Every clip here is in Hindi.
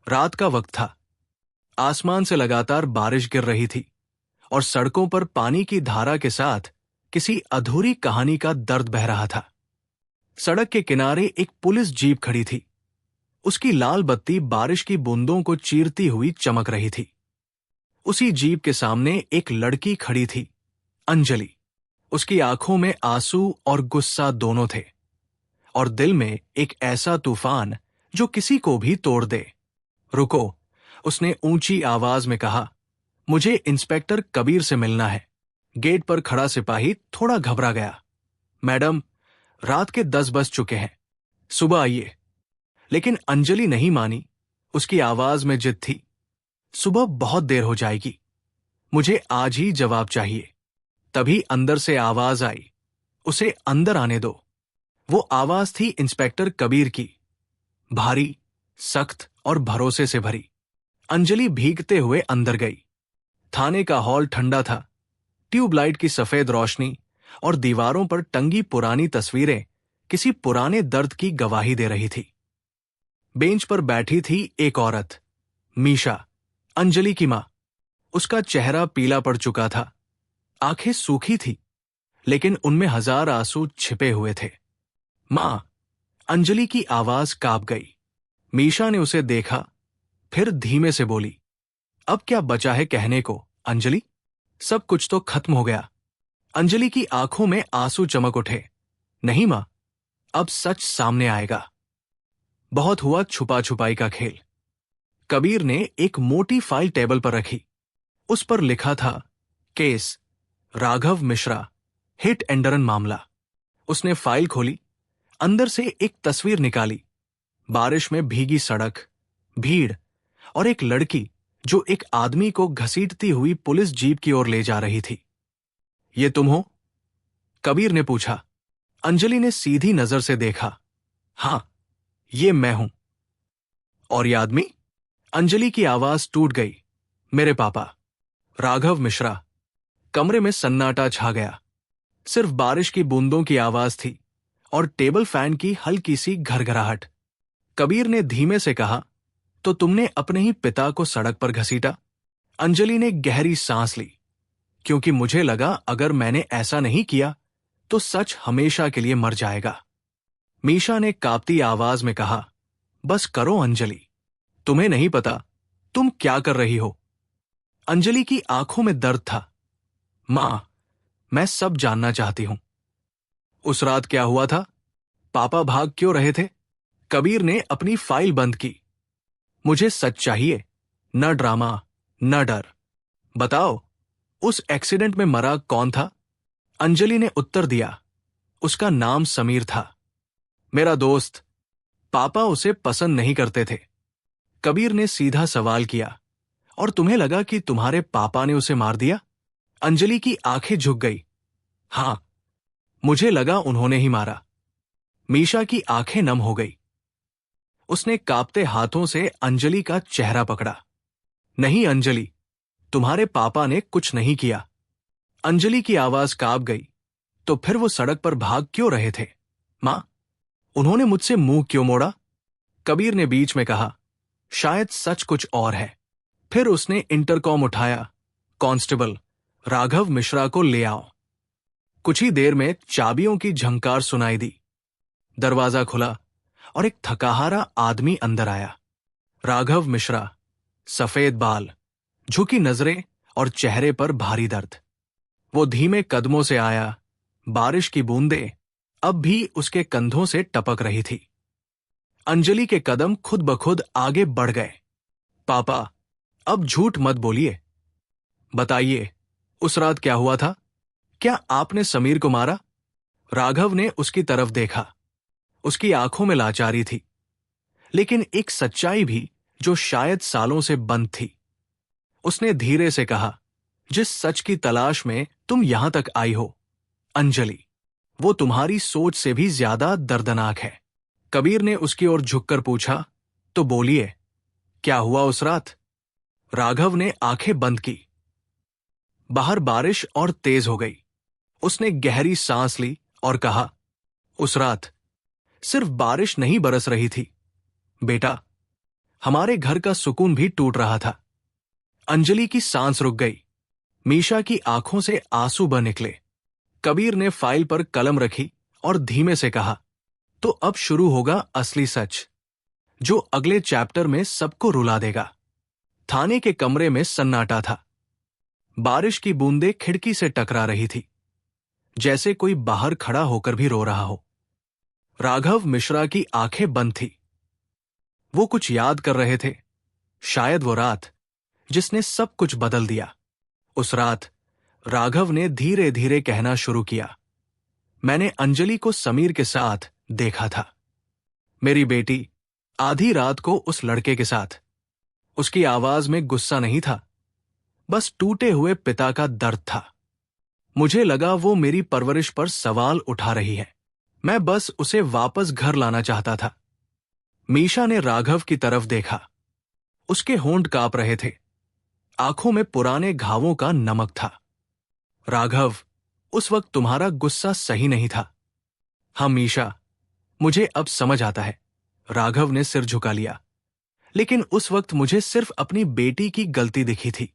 रात का वक्त था। आसमान से लगातार बारिश गिर रही थी और सड़कों पर पानी की धारा के साथ किसी अधूरी कहानी का दर्द बह रहा था। सड़क के किनारे एक पुलिस जीप खड़ी थी। उसकी लाल बत्ती बारिश की बूंदों को चीरती हुई चमक रही थी। उसी जीप के सामने एक लड़की खड़ी थी, अंजलि। उसकी आंखों में आंसू और गुस्सा दोनों थे, और दिल में एक ऐसा तूफान जो किसी को भी तोड़ दे। रुको, उसने ऊंची आवाज में कहा। मुझे इंस्पेक्टर कबीर से मिलना है। गेट पर खड़ा सिपाही थोड़ा घबरा गया। मैडम, रात के 10 बज चुके हैं, सुबह आइए। लेकिन अंजलि नहीं मानी। उसकी आवाज में जिद थी। सुबह बहुत देर हो जाएगी, मुझे आज ही जवाब चाहिए। तभी अंदर से आवाज आई, उसे अंदर आने दो। वो आवाज थी इंस्पेक्टर कबीर की, भारी, सख्त और भरोसे से भरी। अंजलि भीगते हुए अंदर गई। थाने का हॉल ठंडा था। ट्यूबलाइट की सफेद रोशनी और दीवारों पर टंगी पुरानी तस्वीरें किसी पुराने दर्द की गवाही दे रही थी। बेंच पर बैठी थी एक औरत, मीशा, अंजलि की मां। उसका चेहरा पीला पड़ चुका था, आंखें सूखी थी, लेकिन उनमें हजार आंसू छिपे हुए थे। मां, अंजलि की आवाज कांप गई। मीशा ने उसे देखा, फिर धीमे से बोली, अब क्या बचा है कहने को अंजलि? सब कुछ तो खत्म हो गया। अंजलि की आंखों में आंसू चमक उठे। नहीं मां, अब सच सामने आएगा। बहुत हुआ छुपा छुपाई का खेल। कबीर ने एक मोटी फाइल टेबल पर रखी। उस पर लिखा था, case Raghav Mishra, hit and run मामला। उसने फाइल खोली, अंदर से एक तस्वीर निकाली। बारिश में भीगी सड़क, भीड़ और एक लड़की जो एक आदमी को घसीटती हुई पुलिस जीप की ओर ले जा रही थी। ये तुम हो? कबीर ने पूछा। अंजलि ने सीधी नजर से देखा। हां, ये मैं हूं। और ये आदमी? अंजलि की आवाज टूट गई। मेरे पापा, राघव मिश्रा। कमरे में सन्नाटा छा गया। सिर्फ बारिश की बूंदों की आवाज थी और टेबल फैन की हल्की सी घरघराहट। कबीर ने धीमे से कहा, तो तुमने अपने ही पिता को सड़क पर घसीटा? अंजलि ने गहरी सांस ली, क्योंकि मुझे लगा अगर मैंने ऐसा नहीं किया तो सच हमेशा के लिए मर जाएगा। मीशा ने कांपती आवाज में कहा, बस करो अंजलि, तुम्हें नहीं पता तुम क्या कर रही हो। अंजलि की आंखों में दर्द था। मां, मैं सब जानना चाहती हूं। उस रात क्या हुआ था? पापा भाग क्यों रहे थे? कबीर ने अपनी फाइल बंद की। मुझे सच चाहिए, न ड्रामा, न डर। बताओ, उस एक्सीडेंट में मरा कौन था? अंजलि ने उत्तर दिया, उसका नाम समीर था, मेरा दोस्त। पापा उसे पसंद नहीं करते थे। कबीर ने सीधा सवाल किया, और तुम्हें लगा कि तुम्हारे पापा ने उसे मार दिया? अंजलि की आंखें झुक गई। हां, मुझे लगा उन्होंने ही मारा। मीशा की आंखें नम हो गई। उसने कांपते हाथों से अंजलि का चेहरा पकड़ा। नहीं अंजलि, तुम्हारे पापा ने कुछ नहीं किया। अंजलि की आवाज कांप गई। तो फिर वो सड़क पर भाग क्यों रहे थे? मां, उन्होंने मुझसे मुंह क्यों मोड़ा? कबीर ने बीच में कहा, शायद सच कुछ और है। फिर उसने इंटरकॉम उठाया, कांस्टेबल, राघव मिश्रा को ले आओ। कुछ ही देर में चाबियों की झंकार सुनाई दी। दरवाजा खुला और एक थकाहारा आदमी अंदर आया। राघव मिश्रा, सफेद बाल, झुकी नजरें और चेहरे पर भारी दर्द। वो धीमे कदमों से आया। बारिश की बूंदें अब भी उसके कंधों से टपक रही थी। अंजलि के कदम खुद ब खुद आगे बढ़ गए। पापा, अब झूठ मत बोलिए। बताइए, उस रात क्या हुआ था? क्या आपने समीर को मारा? राघव ने उसकी तरफ देखा। उसकी आंखों में लाचारी थी, लेकिन एक सच्चाई भी जो शायद सालों से बंद थी। उसने धीरे से कहा, जिस सच की तलाश में तुम यहां तक आई हो, अंजलि, वो तुम्हारी सोच से भी ज्यादा दर्दनाक है। कबीर ने उसकी ओर झुककर पूछा, तो बोलिए, क्या हुआ उस रात? राघव ने आंखें बंद की। बाहर बारिश और तेज हो गई। उसने गहरी सांस ली और कहा, उस रात सिर्फ बारिश नहीं बरस रही थी बेटा, हमारे घर का सुकून भी टूट रहा था। अंजलि की सांस रुक गई। मीशा की आंखों से आंसू बह निकले। कबीर ने फाइल पर कलम रखी और धीमे से कहा, तो अब शुरू होगा असली सच, जो अगले चैप्टर में सबको रुला देगा। थाने के कमरे में सन्नाटा था। बारिश की बूंदें खिड़की से टकरा रही थी, जैसे कोई बाहर खड़ा होकर भी रो रहा हो। राघव मिश्रा की आंखें बंद थी। वो कुछ याद कर रहे थे, शायद वो रात जिसने सब कुछ बदल दिया। उस रात राघव ने धीरे धीरे कहना शुरू किया, मैंने अंजलि को समीर के साथ देखा था। मेरी बेटी आधी रात को उस लड़के के साथ। उसकी आवाज में गुस्सा नहीं था, बस टूटे हुए पिता का दर्द था। मुझे लगा वो मेरी परवरिश पर सवाल उठा रही है। मैं बस उसे वापस घर लाना चाहता था। मीशा ने राघव की तरफ देखा। उसके होंठ कांप रहे थे, आंखों में पुराने घावों का नमक था। राघव, उस वक्त तुम्हारा गुस्सा सही नहीं था। हाँ मीशा, मुझे अब समझ आता है। राघव ने सिर झुका लिया। लेकिन उस वक्त मुझे सिर्फ अपनी बेटी की गलती दिखी थी।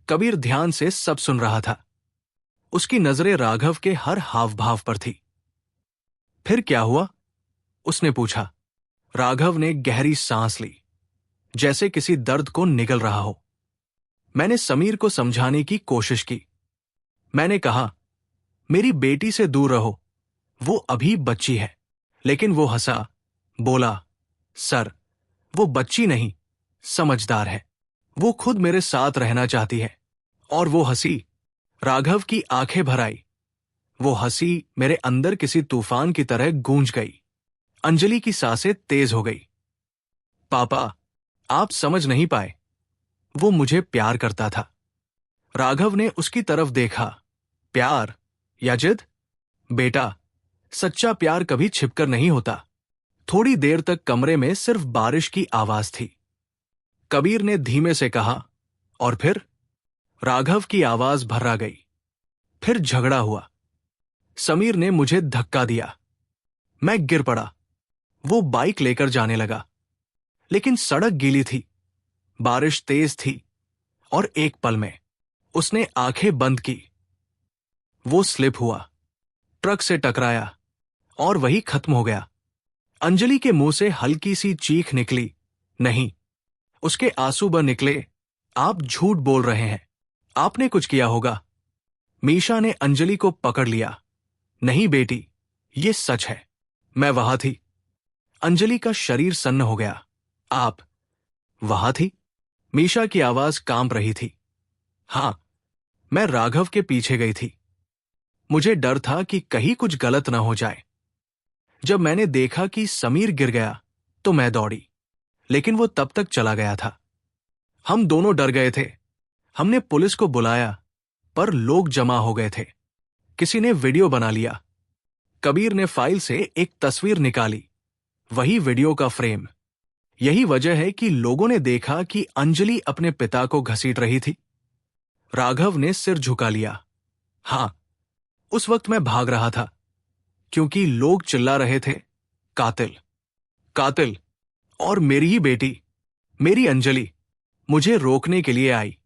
कबीर ध्यान से सब सुन रहा था। उसकी नजरें राघव के हर हाव भाव पर थी। फिर क्या हुआ? उसने पूछा। राघव ने गहरी सांस ली, जैसे किसी दर्द को निगल रहा हो। मैंने समीर को समझाने की कोशिश की। मैंने कहा, मेरी बेटी से दूर रहो, वो अभी बच्ची है। लेकिन वो हंसा, बोला, सर, वो बच्ची नहीं, समझदार है। वो खुद मेरे साथ रहना चाहती है। और वो हंसी। राघव की आंखें भर आई। वो हंसी मेरे अंदर किसी तूफान की तरह गूंज गई। अंजलि की सांसें तेज हो गई। पापा, आप समझ नहीं पाए, वो मुझे प्यार करता था। राघव ने उसकी तरफ देखा। प्यार या जिद? बेटा, सच्चा प्यार कभी छिपकर नहीं होता। थोड़ी देर तक कमरे में सिर्फ बारिश की आवाज थी। कबीर ने धीमे से कहा, और फिर? राघव की आवाज भर्रा गई। फिर झगड़ा हुआ। समीर ने मुझे धक्का दिया। मैं गिर पड़ा। वो बाइक लेकर जाने लगा, लेकिन सड़क गीली थी, बारिश तेज थी, और एक पल में उसने आंखें बंद की। वो स्लिप हुआ, ट्रक से टकराया, और वही खत्म हो गया। अंजलि के मुंह से हल्की सी चीख निकली। नहीं, उसके आंसू बह निकले। आप झूठ बोल रहे हैं, आपने कुछ किया होगा। मीशा ने अंजलि को पकड़ लिया। नहीं बेटी, ये सच है, मैं वहां थी। अंजलि का शरीर सन्न हो गया। आप वहां थी? मीशा की आवाज कांप रही थी। हां, मैं राघव के पीछे गई थी। मुझे डर था कि कहीं कुछ गलत न हो जाए। जब मैंने देखा कि समीर गिर गया तो मैं दौड़ी, लेकिन वो तब तक चला गया था। हम दोनों डर गए थे। हमने पुलिस को बुलाया, पर लोग जमा हो गए थे। किसी ने वीडियो बना लिया। कबीर ने फाइल से एक तस्वीर निकाली, वही वीडियो का फ्रेम। यही वजह है कि लोगों ने देखा कि अंजलि अपने पिता को घसीट रही थी। राघव ने सिर झुका लिया। हां, उस वक्त मैं भाग रहा था, क्योंकि लोग चिल्ला रहे थे, कातिल, कातिल। और मेरी ही बेटी, मेरी अंजलि, मुझे रोकने के लिए आई।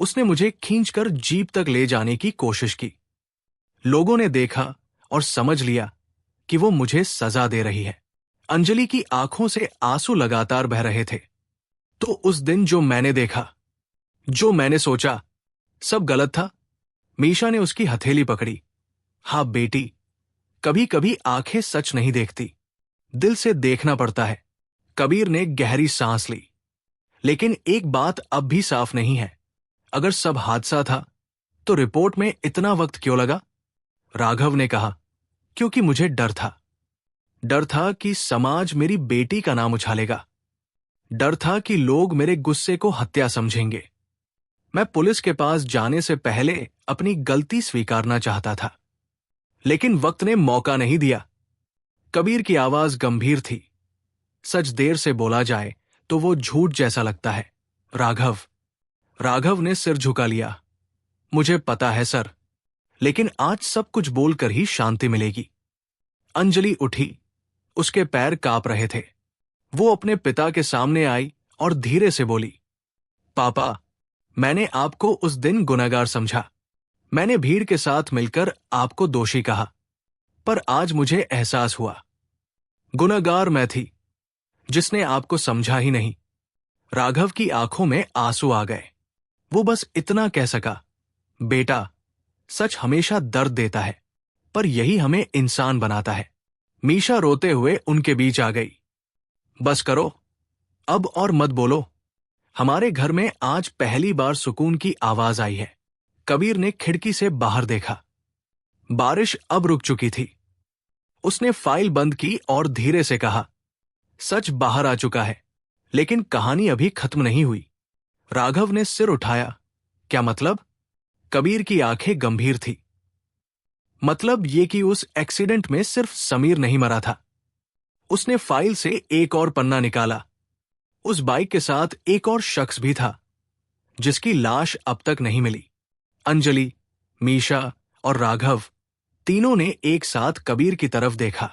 उसने मुझे खींचकर जीप तक ले जाने की कोशिश की। लोगों ने देखा और समझ लिया कि वो मुझे सजा दे रही है। अंजलि की आंखों से आंसू लगातार बह रहे थे। तो उस दिन जो मैंने देखा, जो मैंने सोचा, सब गलत था। मीशा ने उसकी हथेली पकड़ी। हाँ बेटी, कभी कभी आंखें सच नहीं देखती, दिल से देखना पड़ता है। कबीर ने गहरी सांस ली। लेकिन एक बात अब भी साफ नहीं है, अगर सब हादसा था तो रिपोर्ट में इतना वक्त क्यों लगा? राघव ने कहा, क्योंकि मुझे डर था। डर था कि समाज मेरी बेटी का नाम उछालेगा। डर था कि लोग मेरे गुस्से को हत्या समझेंगे। मैं पुलिस के पास जाने से पहले अपनी गलती स्वीकारना चाहता था, लेकिन वक्त ने मौका नहीं दिया। कबीर की आवाज गंभीर थी। सच देर से बोला जाए तो वो झूठ जैसा लगता है। राघव। राघव ने सिर झुका लिया। मुझे पता है सर, लेकिन आज सब कुछ बोलकर ही शांति मिलेगी। अंजलि उठी। उसके पैर कांप रहे थे। वो अपने पिता के सामने आई और धीरे से बोली, पापा, मैंने आपको उस दिन गुनहगार समझा। मैंने भीड़ के साथ मिलकर आपको दोषी कहा, पर आज मुझे एहसास हुआ, गुनहगार मैं थी, जिसने आपको समझा ही नहीं। राघव की आंखों में आंसू आ गए। वो बस इतना कह सका, बेटा, सच हमेशा दर्द देता है, पर यही हमें इंसान बनाता है। मीशा रोते हुए उनके बीच आ गई। बस करो, अब और मत बोलो। हमारे घर में आज पहली बार सुकून की आवाज आई है। कबीर ने खिड़की से बाहर देखा। बारिश अब रुक चुकी थी। उसने फाइल बंद की और धीरे से कहा, सच बाहर आ चुका है, लेकिन कहानी अभी खत्म नहीं हुई। राघव ने सिर उठाया। क्या मतलब? कबीर की आंखें गंभीर थी। मतलब ये कि उस एक्सीडेंट में सिर्फ समीर नहीं मरा था। उसने फाइल से एक और पन्ना निकाला। उस बाइक के साथ एक और शख्स भी था, जिसकी लाश अब तक नहीं मिली। अंजलि, मीशा और राघव तीनों ने एक साथ कबीर की तरफ देखा।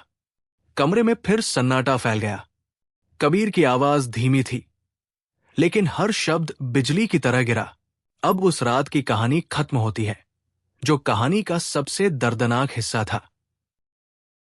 कमरे में फिर सन्नाटा फैल गया। कबीर की आवाज धीमी थी, लेकिन हर शब्द बिजली की तरह गिरा। अब उस रात की कहानी खत्म होती है, जो कहानी का सबसे दर्दनाक हिस्सा था।